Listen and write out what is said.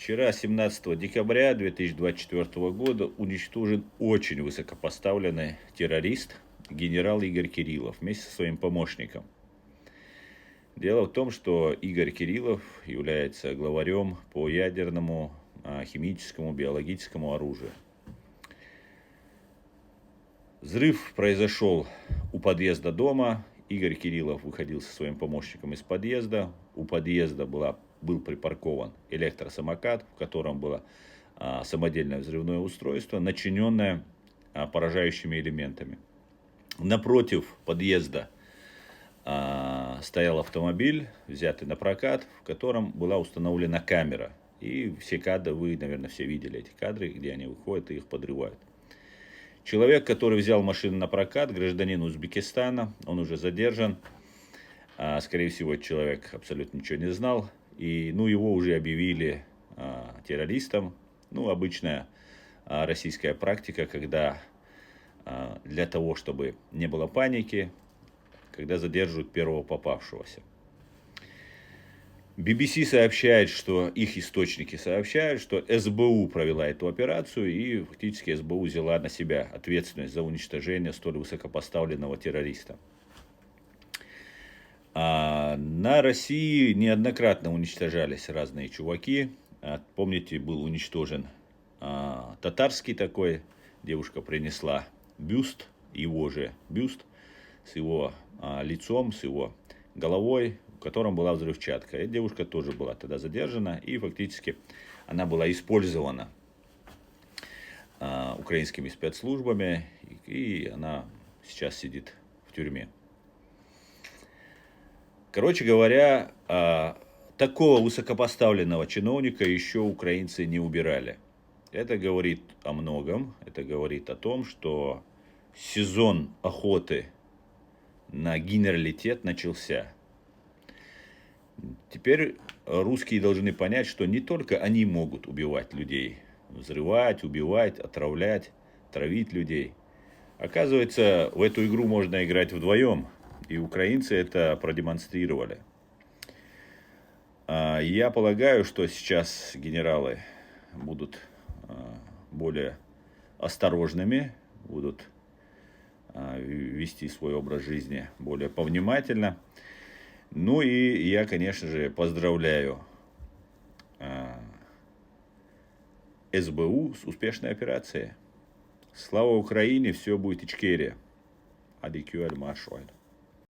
Вчера, 17 декабря 2024 года, уничтожен очень высокопоставленный террорист генерал Игорь Кириллов вместе со своим помощником. Дело в том, что Игорь Кириллов является главарем по ядерному, химическому, биологическому оружию. Взрыв произошел у подъезда дома. Игорь Кириллов выходил со своим помощником из подъезда. У подъезда был припаркован электросамокат, в котором было самодельное взрывное устройство, начиненное поражающими элементами. Напротив подъезда стоял автомобиль, взятый на прокат, в котором была установлена камера. И все кадры, вы, наверное, все видели эти кадры, где они выходят и их подрывают. Человек, который взял машину на прокат, гражданин Узбекистана, он уже задержан. Скорее всего, этот человек абсолютно ничего не знал. И его уже объявили террористом. Обычная российская практика, когда для того, чтобы не было паники, когда задерживают первого попавшегося. BBC сообщает, что их источники сообщают, что СБУ провела эту операцию, и фактически СБУ взяла на себя ответственность за уничтожение столь высокопоставленного террориста. На России неоднократно уничтожались разные чуваки. Помните, был уничтожен татарский такой. Девушка принесла бюст, его же бюст, с его лицом, с его головой, в котором была взрывчатка. Эта девушка тоже была тогда задержана, и фактически она была использована украинскими спецслужбами, и она сейчас сидит в тюрьме. Короче говоря, такого высокопоставленного чиновника еще украинцы не убирали. Это говорит о многом. Это говорит о том, что сезон охоты на генералитет начался. Теперь русские должны понять, что не только они могут убивать людей, взрывать, убивать, отравлять, травить людей. Оказывается, в эту игру можно играть вдвоем, и украинцы это продемонстрировали. Я полагаю, что сейчас генералы будут более осторожными, будут вести свой образ жизни более повнимательно. И я, конечно же, поздравляю СБУ с успешной операцией. Слава Украине, все будет Ичкерия. Адикю аль маршаль.